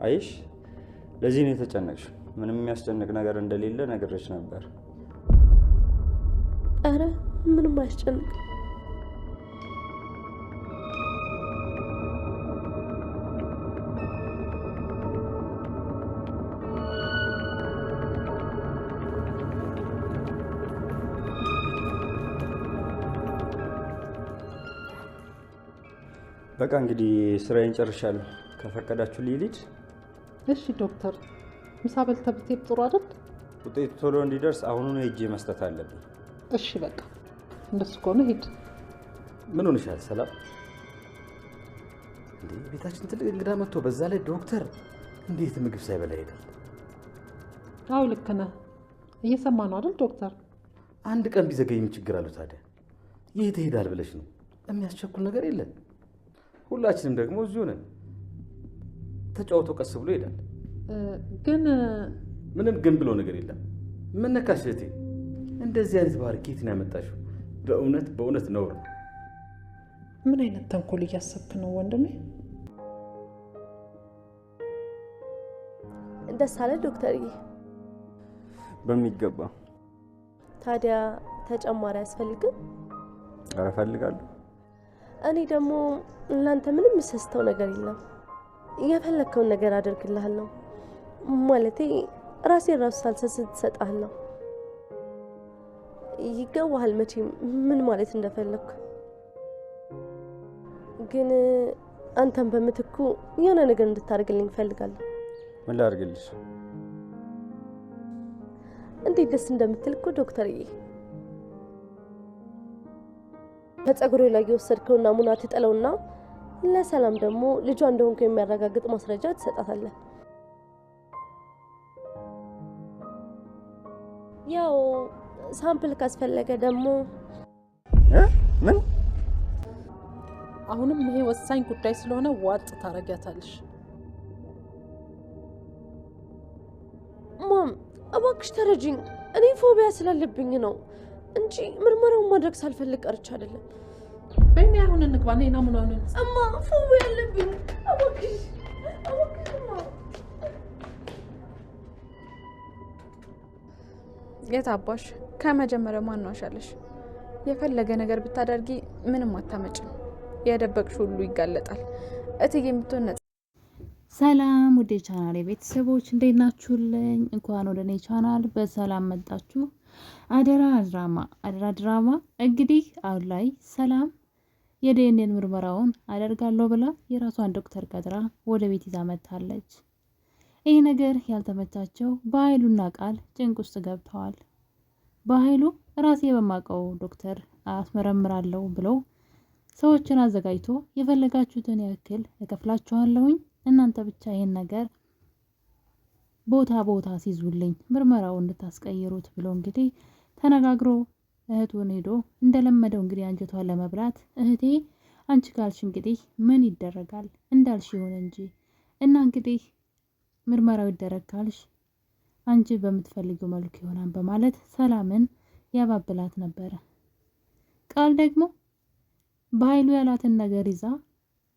አይሽ ለዚህ ነው የተጨነቅሽው። ምንም የሚያስጨንቅ ነገር እንደሌለ ነግሬሽ ነበር። አረ ምንም አያስጨንቅ። በቃ እንግዲህ ስራዬን ጨርሻለሁ። ከፈቀዳችሁ ልሂድ? እሺ ዶክተር፣ ምሳ በልተህ ብትሄድ ጥሩ አይደል? ውጤቱ ቶሎ እንዲደርስ አሁኑኑ ሄጄ መስጠት አለብኝ። እሺ በቃ እንደሱ ከሆነ ሂድ። ምን ሆነሻል ሰላም? እንዴ ቤታችን ትልቅ እንግዳ መጥቶ በዛ ላይ ዶክተር እንዴት ምግብ ሳይበላ ይሄዳል? አዎ ልክ ነህ። እየሰማ ነው አይደል ዶክተር? አንድ ቀን ቢዘገይ ምን ችግር አለው ታዲያ? የት ይሄዳል ብለሽ ነው? የሚያስቸኩል ነገር የለም። ሁላችንም ደግሞ እዚሁ ነን። ተጫውቶ ቀስ ብሎ ይሄዳል። ግን ምንም ግን ብሎ ነገር የለም። ምን ነካሽ እህቴ? እንደዚህ አይነት ባህሪ ከየት ነው ያመጣሽው? በእውነት ነውር ነው። ምን አይነት ተንኮል እያሰብክ ነው ወንድሜ? ደስ አለ ዶክተርዬ? በሚገባ። ታዲያ ተጨማሪ አያስፈልግም? ኧረ እፈልጋለሁ። እኔ ደግሞ እናንተ ምንም የምሰስተው ነገር የለም። የፈለከውን ነገር አደርግልሃለሁ። ማለቴ ራሴን ራሱ ሳልሰስት እሰጥሃለሁ። ይገባሃል መቼም ምን ማለት እንደፈለኩ። ግን አንተም በምትኩ የሆነ ነገር እንድታደርግልኝ እፈልጋለሁ። ምን ላድርግልሽ? እንዴት ደስ እንደምትል እኮ ዶክተርዬ። በፀጉሬ ላይ የወሰድከው ናሙና ትጠለውና ለሰላም ደግሞ ልጇ እንደሆንኩ የሚያረጋግጥ ማስረጃ ትሰጣታለህ። ያው ሳምፕል ካስፈለገ ደግሞ ምን? አሁንም ይሄ ወሳኝ ጉዳይ ስለሆነ ዋጥ ታረጋታለሽ። ማም እባክሽ ተረጂኝ። እኔ ፎቢያ ስላለብኝ ነው እንጂ ምርመራውን ማድረግ ሳልፈልግ ቀርቻ አይደለም። በእኔ አሁን እንግባ ነኝ ናሙናውን። እማ ፎቢያ አለብኝ። እባክሽ እማ። የታባሽ ከመጀመሪያው ማን ነው አሻለሽ? የፈለገ ነገር ብታደርጊ ምንም አታመጭም። የደበቅሽ ሁሉ ይጋለጣል። እትዬ የምትሆነ ሰላም ወደ ቻናል ቤተሰቦች እንዴት ናችሁልኝ? እንኳን ወደ እኔ ቻናል በሰላም መጣችሁ። አደራ ድራማ እንግዲህ አሁን ላይ ሰላም የዲኤንኤ ምርመራውን አደርጋለሁ ብላ የራሷን ዶክተር ቀጥራ ወደ ቤት ይዛ መጥታለች። ይህ ነገር ያልተመቻቸው በኃይሉና ቃል ጭንቅ ውስጥ ገብተዋል። በኃይሉ ራሴ በማውቀው ዶክተር አስመረምራለሁ ብሎ ሰዎችን አዘጋጅቶ የፈለጋችሁትን ያክል እከፍላችኋለሁኝ እናንተ ብቻ ይሄን ነገር ቦታ ሲዙልኝ ምርመራውን እንድታስቀይሩት ብሎ እንግዲህ ተነጋግሮ እህቱን ሄዶ እንደለመደው እንግዲህ አንጀቷን ለመብላት እህቴ አንቺ ካልሽ እንግዲህ ምን ይደረጋል እንዳልሽ ይሁን እንጂ እና እንግዲህ ምርመራው ይደረግ ካልሽ አንቺ በምትፈልጊው መልኩ ይሆናል በማለት ሰላምን ያባብላት ነበር። ቃል ደግሞ በኃይሉ ያላትን ነገር ይዛ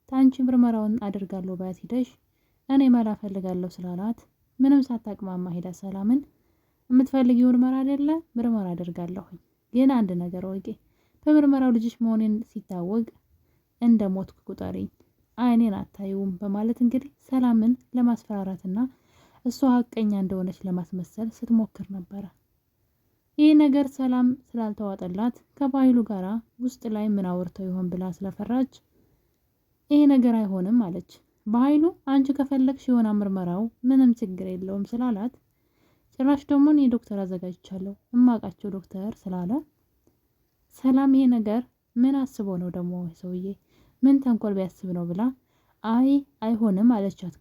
ታንቺ ምርመራውን አደርጋለሁ ባያት ሄደሽ እኔ መላ ፈልጋለሁ ስላላት ምንም ሳታቅማማ ሄዳ ሰላምን የምትፈልጊው ምርመራ አይደለ ምርመራ አደርጋለሁኝ ግን አንድ ነገር ወቂ በምርመራው ልጅሽ መሆኔን ሲታወቅ እንደ ሞት ቁጠሪኝ አይኔን አታዩም በማለት እንግዲህ ሰላምን ለማስፈራራትና እሷ ሀቀኛ እንደሆነች ለማስመሰል ስትሞክር ነበር። ይህ ነገር ሰላም ስላልተዋጠላት ከባይሉ ጋራ ውስጥ ላይ ምን አወርተው ይሆን ብላ ስለፈራች ይሄ ነገር አይሆንም አለች። በኃይሉ አንቺ ከፈለግሽ የሆነ ምርመራው ምንም ችግር የለውም ስላላት ጭራሽ ደግሞ እኔ ዶክተር አዘጋጅቻለሁ እማቃቸው ዶክተር ስላለ ሰላም ይሄ ነገር ምን አስቦ ነው ደግሞ ሰውዬ ምን ተንኮል ቢያስብ ነው ብላ አይሆንም አለቻት።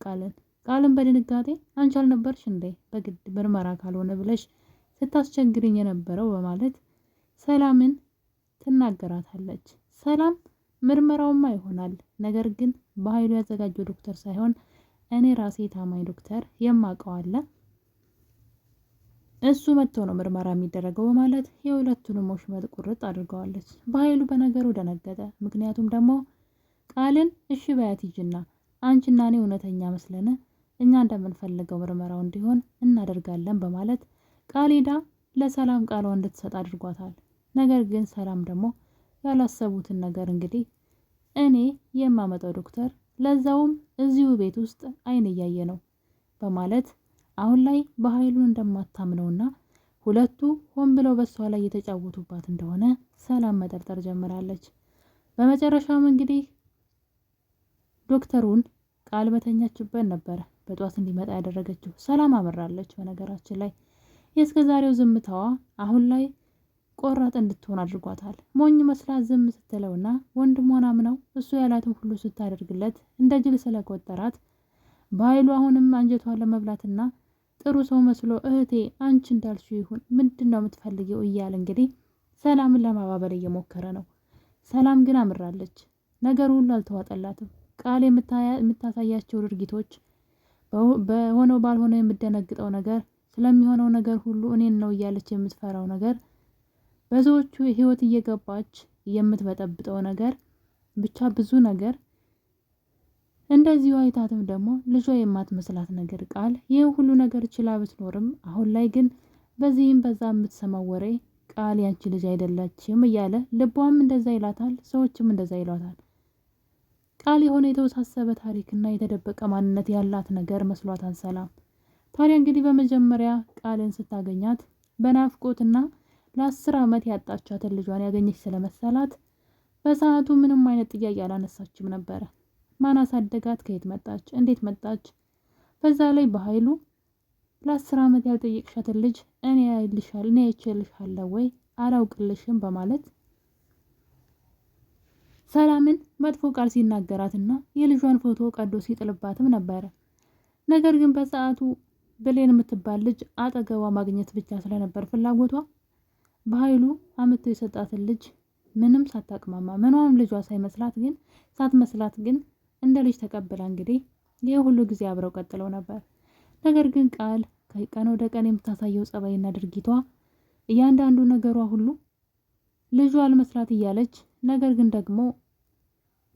ቃልን በድንጋጤ አንቺ አልነበርሽ እንዴ በግድ ምርመራ ካልሆነ ብለሽ ስታስቸግሪኝ የነበረው በማለት ሰላምን ትናገራታለች። ሰላም ምርመራውማ ይሆናል ነገር ግን በኃይሉ ያዘጋጀው ዶክተር ሳይሆን እኔ ራሴ ታማኝ ዶክተር የማውቀው አለ እሱ መጥቶ ነው ምርመራ የሚደረገው በማለት የሁለቱንም ወሽመጥ ቁርጥ አድርገዋለች። በኃይሉ በነገሩ ደነገጠ። ምክንያቱም ደግሞ ቃልን እሺ በያት ይጅና አንቺና እኔ እውነተኛ መስለን እኛ እንደምንፈልገው ምርመራው እንዲሆን እናደርጋለን በማለት ቃል ሄዳ ለሰላም ቃሏ እንድትሰጥ አድርጓታል። ነገር ግን ሰላም ደግሞ ያላሰቡትን ነገር እንግዲህ እኔ የማመጣው ዶክተር ለዛውም እዚሁ ቤት ውስጥ አይን እያየ ነው በማለት አሁን ላይ በኃይሉን እንደማታምነውና ሁለቱ ሆን ብለው በሷ ላይ የተጫወቱባት እንደሆነ ሰላም መጠርጠር ጀምራለች። በመጨረሻም እንግዲህ ዶክተሩን ቃል በተኛችበት ነበረ በጧት እንዲመጣ ያደረገችው። ሰላም አመራለች። በነገራችን ላይ የእስከ ዛሬው ዝምታዋ አሁን ላይ ቆራጥ እንድትሆን አድርጓታል። ሞኝ መስላ ዝም ስትለውና ወንድሟን አምነው እሱ ያላትን ሁሉ ስታደርግለት እንደ ጅል ስለቆጠራት በኃይሉ አሁንም አንጀቷን ለመብላትና ጥሩ ሰው መስሎ እህቴ አንቺ እንዳልሽው ይሁን ምንድነው የምትፈልጊው እያለ እንግዲህ ሰላምን ለማባበል እየሞከረ ነው። ሰላም ግን አምራለች። ነገሩ ሁሉ አልተዋጠላትም። ቃል የምታሳያቸው ድርጊቶች፣ በሆነው ባልሆነው የምደነግጠው ነገር፣ ስለሚሆነው ነገር ሁሉ እኔን ነው እያለች የምትፈራው ነገር፣ በሰዎቹ ህይወት እየገባች የምትበጠብጠው ነገር፣ ብቻ ብዙ ነገር እንደዚሁ አይታትም ደግሞ ልጇ የማትመስላት ነገር ቃል ይህ ሁሉ ነገር ችላ ብትኖርም አሁን ላይ ግን በዚህም በዛ የምትሰማው ወሬ ቃል ያንቺ ልጅ አይደለችም እያለ ልቧም እንደዛ ይላታል፣ ሰዎችም እንደዛ ይሏታል። ቃል የሆነ የተወሳሰበ ታሪክና የተደበቀ ማንነት ያላት ነገር መስሏታል ሰላም። ታዲያ እንግዲህ በመጀመሪያ ቃልን ስታገኛት በናፍቆትና ለ10 ዓመት ያጣቻትን ልጇን ያገኘች ስለመሰላት በሰዓቱ ምንም አይነት ጥያቄ አላነሳችም ነበረ። ማን አሳደጋት? ከየት መጣች? እንዴት መጣች? በዛ ላይ በኃይሉ ለ10 ዓመት ያልጠየቅሻትን ልጅ እኔ አይቼልሻለሁ ወይ አላውቅልሽም በማለት ሰላምን መጥፎ ቃል ሲናገራትና የልጇን ፎቶ ቀዶ ሲጥልባትም ነበረ። ነገር ግን በሰዓቱ ብሌን የምትባል ልጅ አጠገቧ ማግኘት ብቻ ስለነበር ፍላጎቷ በኃይሉ አምጥቶ የሰጣትን ልጅ ምንም ሳታቅማማ ምንም ልጇ ሳትመስላት ግን እንደ ልጅ ተቀብላ እንግዲህ ይህ ሁሉ ጊዜ አብረው ቀጥለው ነበር። ነገር ግን ቃል ከቀን ወደ ቀን የምታሳየው ጸባይና ድርጊቷ እያንዳንዱ ነገሯ ሁሉ ልጇ አልመስላት እያለች ነገር ግን ደግሞ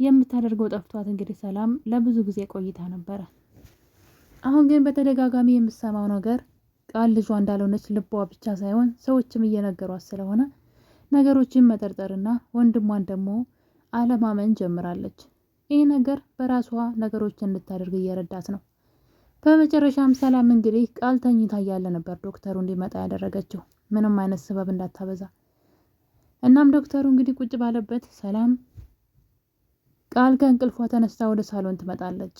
የምታደርገው ጠፍቷት እንግዲህ ሰላም ለብዙ ጊዜ ቆይታ ነበረ። አሁን ግን በተደጋጋሚ የምትሰማው ነገር ቃል ልጇ እንዳልሆነች ልቧ ብቻ ሳይሆን ሰዎችም እየነገሯት ስለሆነ ነገሮችን መጠርጠርና ወንድሟን ደግሞ አለማመን ጀምራለች። ይህ ነገር በራሷ ነገሮችን እንድታደርግ እየረዳት ነው። በመጨረሻም ሰላም እንግዲህ ቃል ተኝታ እያለ ነበር ዶክተሩ እንዲመጣ ያደረገችው ምንም አይነት ስበብ እንዳታበዛ። እናም ዶክተሩ እንግዲህ ቁጭ ባለበት ሰላም ቃል ከእንቅልፏ ተነስታ ወደ ሳሎን ትመጣለች።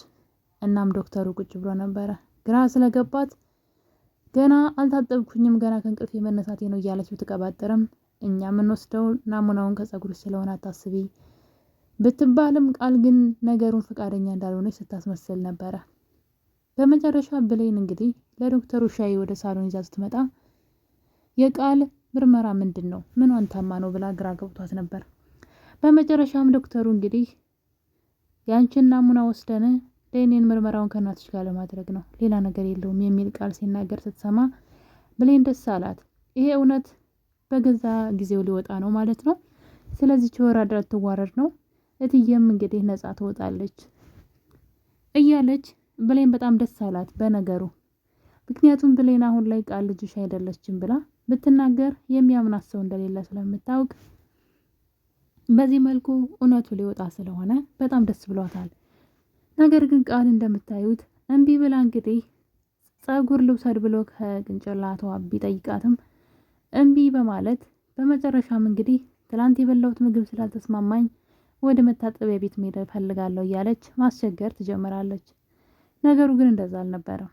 እናም ዶክተሩ ቁጭ ብሎ ነበረ። ግራ ስለገባት ገና አልታጠብኩኝም ገና ከእንቅልፍ የመነሳቴ ነው እያለች ብትቀባጥርም እኛ የምንወስደው ናሙናውን ከጸጉር ስለሆነ አታስቢ ብትባልም ቃል ግን ነገሩን ፈቃደኛ እንዳልሆነች ስታስመስል ነበረ። በመጨረሻ ብሌን እንግዲህ ለዶክተሩ ሻይ ወደ ሳሎን ይዛ ስትመጣ የቃል ምርመራ ምንድን ነው ምኗን ታማ ነው ብላ ግራ ገብቷት ነበር። በመጨረሻም ዶክተሩ እንግዲህ ያንቺን ናሙና ወስደን ዴኔን ምርመራውን ከእናትሽ ጋር ለማድረግ ነው ሌላ ነገር የለውም የሚል ቃል ሲናገር ስትሰማ ብሌን ደስ አላት። ይሄ እውነት በገዛ ጊዜው ሊወጣ ነው ማለት ነው። ስለዚህ ወራዳ ትዋረድ ነው እትዬም እንግዲህ ነጻ ትወጣለች እያለች ብሌን በጣም ደስ አላት በነገሩ። ምክንያቱም ብሌን አሁን ላይ ቃል ልጅሽ አይደለችም ብላ ብትናገር የሚያምናት ሰው እንደሌለ ስለምታውቅ በዚህ መልኩ እውነቱ ሊወጣ ስለሆነ በጣም ደስ ብሏታል። ነገር ግን ቃል እንደምታዩት እምቢ ብላ እንግዲህ ጸጉር ልውሰድ ብሎ ከቅንጭላቷ ቢጠይቃትም እምቢ በማለት በመጨረሻም እንግዲህ ትላንት የበላሁት ምግብ ስላልተስማማኝ ወደ መታጠቢያ ቤት መሄድ እፈልጋለሁ እያለች ማስቸገር ትጀምራለች። ነገሩ ግን እንደዛ አልነበረም።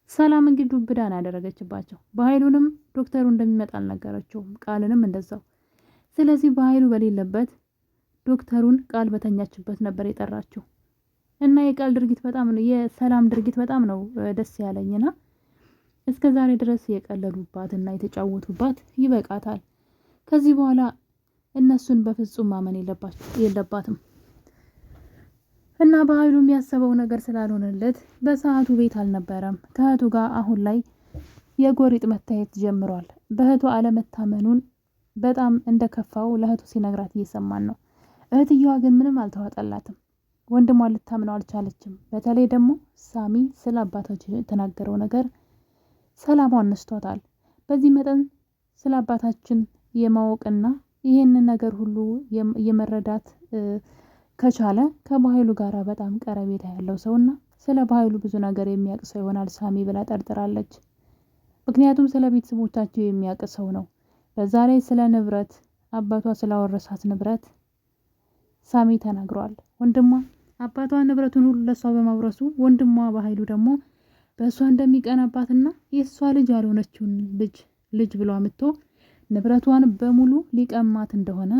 ሰላም እንግዲህ ዱብዳ ነው ያደረገችባቸው። በኃይሉንም ዶክተሩ እንደሚመጣ አልነገረችውም፣ ቃልንም እንደዛው። ስለዚህ በኃይሉ በሌለበት ዶክተሩን ቃል በተኛችበት ነበር የጠራችው እና የቃል ድርጊት በጣም ነው የሰላም ድርጊት በጣም ነው ደስ ያለኝና እስከ ዛሬ ድረስ የቀለሉባትና የተጫወቱባት ይበቃታል። ከዚህ በኋላ እነሱን በፍጹም ማመን የለባትም እና በኃይሉ የሚያሰበው ነገር ስላልሆነለት በሰዓቱ ቤት አልነበረም ከእህቱ ጋር። አሁን ላይ የጎሪጥ መታየት ጀምሯል። በእህቱ አለመታመኑን በጣም እንደከፋው ለእህቱ ሲነግራት እየሰማን ነው። እህትየዋ ግን ምንም አልተዋጠላትም። ወንድሟን ልታምነው አልቻለችም። በተለይ ደግሞ ሳሚ ስለ አባታቸው የተናገረው ነገር ሰላሟን ነስቷታል። በዚህ መጠን ስለ አባታችን የማወቅና ይህንን ነገር ሁሉ የመረዳት ከቻለ ከባህሉ ጋር በጣም ቀረቤታ ያለው ሰውና ስለ ባህሉ ብዙ ነገር የሚያውቅ ሰው ይሆናል ሳሚ ብላ ጠርጥራለች። ምክንያቱም ስለ ቤተሰቦቻቸው የሚያውቅ ሰው ነው። በዛ ላይ ስለ ንብረት አባቷ ስላወረሳት ንብረት ሳሚ ተናግሯል። ወንድሟ አባቷ ንብረቱን ሁሉ ለሷ በማውረሱ ወንድሟ በኃይሉ ደግሞ በእሷ እንደሚቀናባትና የእሷ ልጅ ያልሆነችውን ልጅ ብሎ አምጥቶ ንብረቷን በሙሉ ሊቀማት እንደሆነ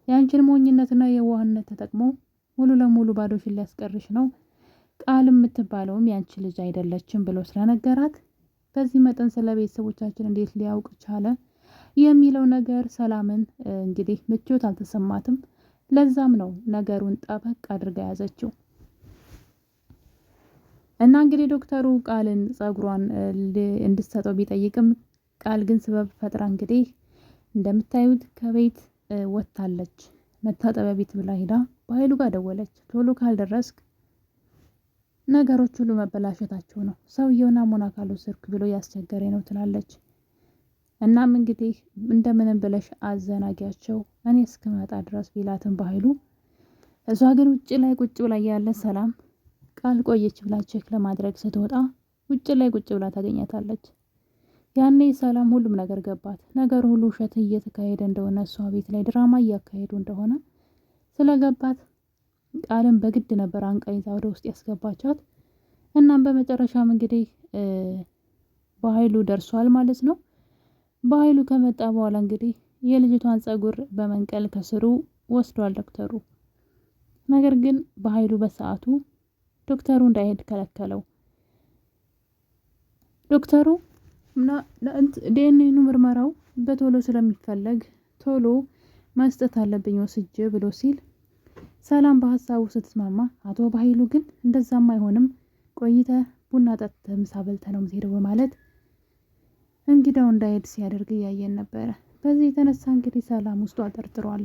የአንቺን ሞኝነትና የዋህነት ተጠቅሞ ሙሉ ለሙሉ ባዶሽን ሊያስቀርሽ ነው፣ ቃል የምትባለውም ያንቺ ልጅ አይደለችም ብሎ ስለነገራት በዚህ መጠን ስለ ቤተሰቦቻችን እንዴት ሊያውቅ ቻለ የሚለው ነገር ሰላምን እንግዲህ ምቾት አልተሰማትም። ለዛም ነው ነገሩን ጠበቅ አድርጋ ያዘችው። እና እንግዲህ ዶክተሩ ቃልን ጸጉሯን እንድትሰጠው ቢጠይቅም ቃል ግን ስበብ ፈጥራ እንግዲህ እንደምታዩት ከቤት ወጥታለች። መታጠቢያ ቤት ብላ ሄዳ በኃይሉ ጋር ደወለች። ቶሎ ካልደረስክ ነገሮች ሁሉ መበላሸታቸው ነው፣ ሰውየው ናሙና ካልወሰድክ ብሎ ያስቸገረኝ ነው ትላለች። እናም እንግዲህ እንደምንም ብለሽ አዘናጊያቸው እኔ እስክመጣ ድረስ ቢላትን በኃይሉ እሷ ግን ውጭ ላይ ቁጭ ብላ ያለ ሰላም ቃል ቆየች ብላ ቼክ ለማድረግ ስትወጣ ውጭ ላይ ቁጭ ብላ ታገኛታለች። ያኔ ሰላም ሁሉም ነገር ገባት። ነገር ሁሉ ውሸት እየተካሄደ እንደሆነ እሷ ቤት ላይ ድራማ እያካሄዱ እንደሆነ ስለገባት ቃልም በግድ ነበር አንቀይታ ወደ ውስጥ ያስገባቻት። እናም በመጨረሻም እንግዲህ በኃይሉ ደርሷል ማለት ነው። በኃይሉ ከመጣ በኋላ እንግዲህ የልጅቷን ጸጉር በመንቀል ከስሩ ወስዷል ዶክተሩ። ነገር ግን በኃይሉ በሰዓቱ ዶክተሩ እንዳይሄድ ከለከለው። ዶክተሩ ዲኤንኤ ምርመራው በቶሎ ስለሚፈለግ ቶሎ መስጠት አለብኝ ወስጄ ብሎ ሲል ሰላም በሀሳቡ ስትስማማ፣ አቶ በኃይሉ ግን እንደዛም አይሆንም፣ ቆይተ ቡና ጠጥተህ ምሳ በልተህ ነው የምትሄደው በማለት እንግዳው እንዳይሄድ ሲያደርግ እያየን ነበረ። በዚህ የተነሳ እንግዲህ ሰላም ውስጡ አጠርጥሯል።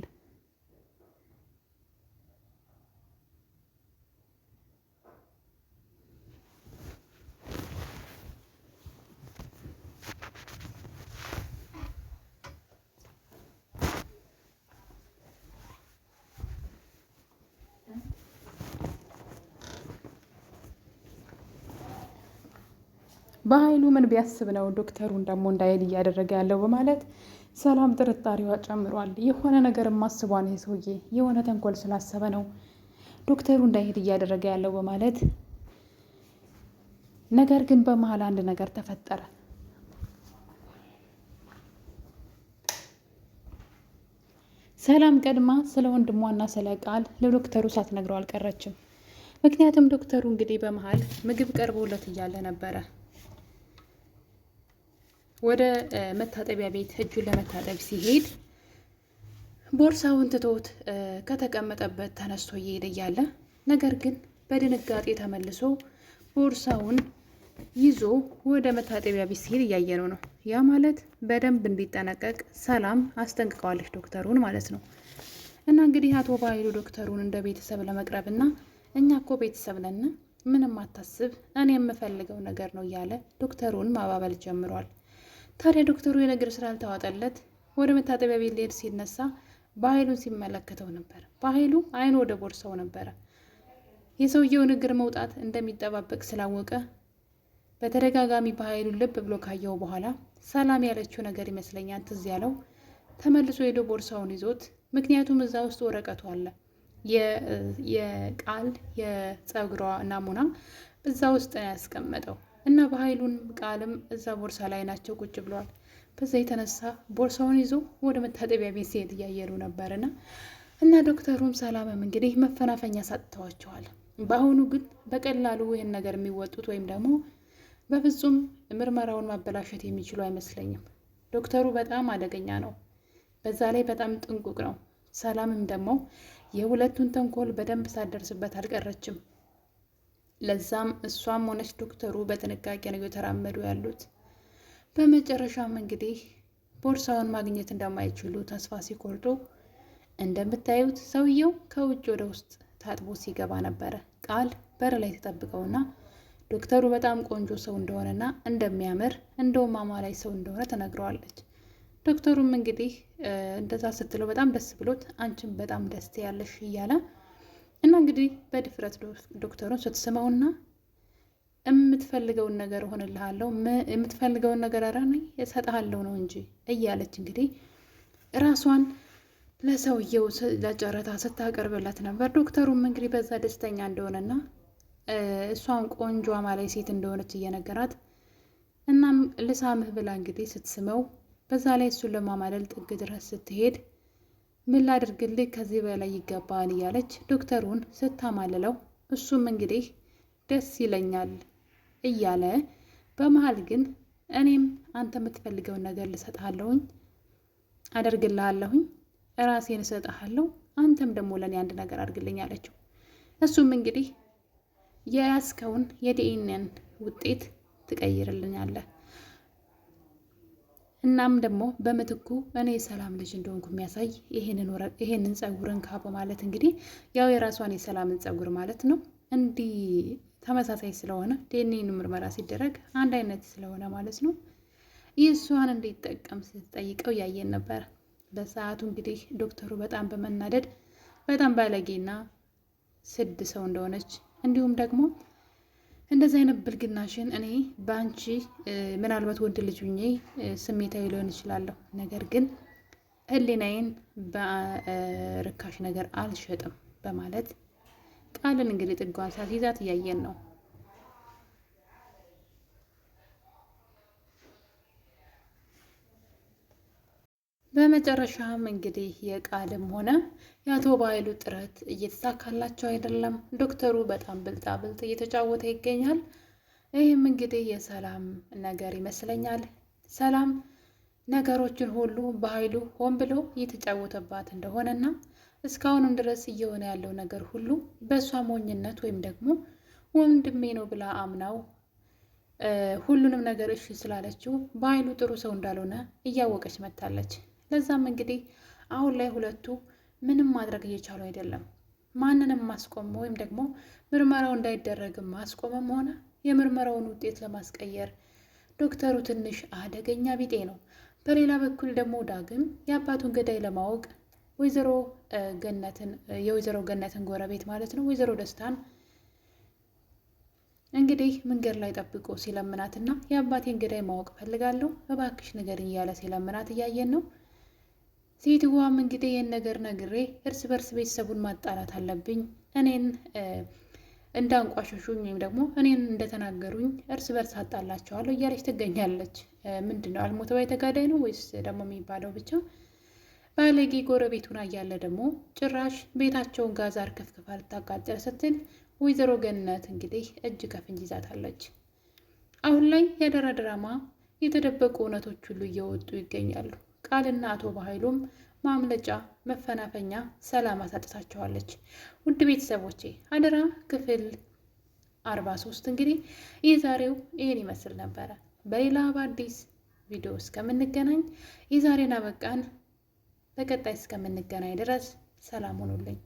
በኃይሉ ምን ቢያስብ ነው ዶክተሩን ደግሞ እንዳይሄድ እያደረገ ያለው በማለት ሰላም ጥርጣሬዋ ጨምሯል። የሆነ ነገር ማስቧን ሰውዬ የሆነ ተንኮል ስላሰበ ነው ዶክተሩ እንዳይሄድ እያደረገ ያለው በማለት ነገር ግን በመሀል አንድ ነገር ተፈጠረ። ሰላም ቀድማ ስለ ወንድሟና ስለ ቃል ለዶክተሩ ሳትነግረው አልቀረችም። ምክንያቱም ዶክተሩ እንግዲህ በመሀል ምግብ ቀርቦለት እያለ ነበረ ወደ መታጠቢያ ቤት እጁን ለመታጠብ ሲሄድ ቦርሳውን ትቶት ከተቀመጠበት ተነስቶ እየሄደ እያለ ነገር ግን በድንጋጤ ተመልሶ ቦርሳውን ይዞ ወደ መታጠቢያ ቤት ሲሄድ እያየነው ነው። ያ ማለት በደንብ እንዲጠነቀቅ ሰላም አስጠንቅቀዋለች ዶክተሩን ማለት ነው። እና እንግዲህ አቶ በኃይሉ ዶክተሩን እንደ ቤተሰብ ለመቅረብ እና እኛ እኮ ቤተሰብ ነን፣ ምንም አታስብ፣ እኔ የምፈልገው ነገር ነው እያለ ዶክተሩን ማባበል ጀምሯል። ታዲያ ዶክተሩ የነገር ስላልተዋጠለት ወደ መታጠቢያ ቤት ሊሄድ ሲነሳ በኃይሉን ሲመለከተው ነበር። በኃይሉ አይኑ ወደ ቦርሳው ነበረ። የሰውየውን እግር መውጣት እንደሚጠባበቅ ስላወቀ በተደጋጋሚ በኃይሉ ልብ ብሎ ካየው በኋላ ሰላም ያለችው ነገር ይመስለኛል ትዝ ያለው። ተመልሶ ሄዶ ቦርሳውን ይዞት፣ ምክንያቱም እዛ ውስጥ ወረቀቱ አለ፣ የቃል የጸጉሯ ናሙና እዛ ውስጥ ነው ያስቀመጠው እና በኃይሉን ቃልም እዛ ቦርሳ ላይ ናቸው ቁጭ ብለዋል። በዛ የተነሳ ቦርሳውን ይዞ ወደ መታጠቢያ ቤት ሲሄድ እያየሉ ነበርና እና ዶክተሩም ሰላምም እንግዲህ መፈናፈኛ ሰጥተዋቸዋል። በአሁኑ ግን በቀላሉ ይህን ነገር የሚወጡት ወይም ደግሞ በፍጹም ምርመራውን ማበላሸት የሚችሉ አይመስለኝም። ዶክተሩ በጣም አደገኛ ነው፣ በዛ ላይ በጣም ጥንቁቅ ነው። ሰላምም ደግሞ የሁለቱን ተንኮል በደንብ ሳደርስበት አልቀረችም። ለዛም እሷም ሆነች ዶክተሩ በጥንቃቄ ነው የተራመዱ ያሉት። በመጨረሻም እንግዲህ ቦርሳውን ማግኘት እንደማይችሉ ተስፋ ሲቆርጡ እንደምታዩት ሰውየው ከውጭ ወደ ውስጥ ታጥቦ ሲገባ ነበረ ቃል በር ላይ ተጠብቀውና ዶክተሩ በጣም ቆንጆ ሰው እንደሆነና እንደሚያምር እንደውም አማላይ ሰው እንደሆነ ተነግረዋለች። ዶክተሩም እንግዲህ እንደዛ ስትለው በጣም ደስ ብሎት አንቺም በጣም ደስ ያለሽ እያለ እና እንግዲህ በድፍረት ዶክተሩን ስትስመውና የምትፈልገውን ነገር እሆንልሃለሁ፣ የምትፈልገውን ነገር አራኔ እሰጥሃለሁ ነው እንጂ እያለች እንግዲህ ራሷን ለሰውየው ለጨረታ ስታቀርብለት ነበር። ዶክተሩም እንግዲህ በዛ ደስተኛ እንደሆነና እሷን ቆንጆ አማላይ ሴት እንደሆነች እየነገራት እናም ልሳምህ ብላ እንግዲህ ስትስመው በዛ ላይ እሱን ለማማለል ጥግ ድረስ ስትሄድ ምን ላድርግልህ ከዚህ በላይ ይገባል እያለች ዶክተሩን ስታማልለው እሱም እንግዲህ ደስ ይለኛል እያለ በመሀል ግን እኔም አንተ የምትፈልገውን ነገር ልሰጥሃለሁኝ፣ አደርግልሃለሁኝ፣ ራሴን እሰጥሃለሁ፣ አንተም ደግሞ ለእኔ አንድ ነገር አድርግልኝ አለችው። እሱም እንግዲህ የያዝከውን የዲኤንኤን ውጤት ትቀይርልኛለህ፣ እናም ደግሞ በምትኩ እኔ የሰላም ልጅ እንደሆንኩ የሚያሳይ ይሄንን ጸጉርን ካ በማለት እንግዲህ ያው የራሷን የሰላምን ጸጉር ማለት ነው እንዲህ ተመሳሳይ ስለሆነ ዲኤንኤን ምርመራ ሲደረግ አንድ አይነት ስለሆነ ማለት ነው ይህሷን እንዲጠቀም ስትጠይቀው ያየን ነበር። በሰዓቱ እንግዲህ ዶክተሩ በጣም በመናደድ በጣም ባለጌና ስድ ሰው እንደሆነች እንዲሁም ደግሞ እንደዚህ አይነት ብልግናሽን እኔ በአንቺ ምናልባት ወንድ ልጅ ሁኜ ስሜታዊ ሊሆን እችላለሁ፣ ነገር ግን ሕሊናዬን በርካሽ ነገር አልሸጥም በማለት ቃልን እንግዲህ ጥጓን ሳትይዛት እያየን ነው። በመጨረሻም እንግዲህ የቃልም ሆነ የአቶ ባይሉ ጥረት እየተሳካላቸው አይደለም። ዶክተሩ በጣም ብልጣ ብልጥ እየተጫወተ ይገኛል። ይህም እንግዲህ የሰላም ነገር ይመስለኛል። ሰላም ነገሮችን ሁሉ በኃይሉ ሆን ብሎ እየተጫወተባት እንደሆነና እስካሁንም ድረስ እየሆነ ያለው ነገር ሁሉ በእሷ ሞኝነት ወይም ደግሞ ወንድሜ ነው ብላ አምናው ሁሉንም ነገር እሺ ስላለችው በኃይሉ ጥሩ ሰው እንዳልሆነ እያወቀች መጥታለች። ለዛም እንግዲህ አሁን ላይ ሁለቱ ምንም ማድረግ እየቻሉ አይደለም። ማንንም ማስቆም ወይም ደግሞ ምርመራው እንዳይደረግም ማስቆምም ሆነ የምርመራውን ውጤት ለማስቀየር ዶክተሩ ትንሽ አደገኛ ቢጤ ነው። በሌላ በኩል ደግሞ ዳግም የአባቱን ገዳይ ለማወቅ የወይዘሮ ገነትን ጎረቤት ማለት ነው ወይዘሮ ደስታን እንግዲህ መንገድ ላይ ጠብቆ ሲለምናትና የአባቴን ገዳይ ማወቅ ፈልጋለሁ እባክሽ ንገሪኝ እያለ ሲለምናት እያየን ነው። ሴትዋም እንግዲህ ይህን ነገር ነግሬ እርስ በርስ ቤተሰቡን ማጣላት አለብኝ፣ እኔን እንዳንቋሸሹኝ ወይም ደግሞ እኔን እንደተናገሩኝ እርስ በርስ አጣላቸዋለሁ እያለች ትገኛለች። ምንድን ነው አልሞተ ባይ ተጋዳይ ነው ወይስ ደግሞ የሚባለው ብቻ ባለጌ ጎረቤቱን እያለ ደግሞ ጭራሽ ቤታቸውን ጋዝ አርከፍክፋ ልታቃጥል ስትል ወይዘሮ ገነት እንግዲህ እጅ ከፍንጅ ይዛታለች። አሁን ላይ የአደራ ድራማ የተደበቁ እውነቶች ሁሉ እየወጡ ይገኛሉ። ቃልና አቶ በኃይሉም ማምለጫ መፈናፈኛ ሰላም አሳጥታቸዋለች። ውድ ቤተሰቦቼ አደራ ክፍል 43 እንግዲህ የዛሬው ይህን ይመስል ነበረ። በሌላ በአዲስ ቪዲዮ እስከምንገናኝ የዛሬን አበቃን። በቀጣይ እስከምንገናኝ ድረስ ሰላም ሁኑልኝ።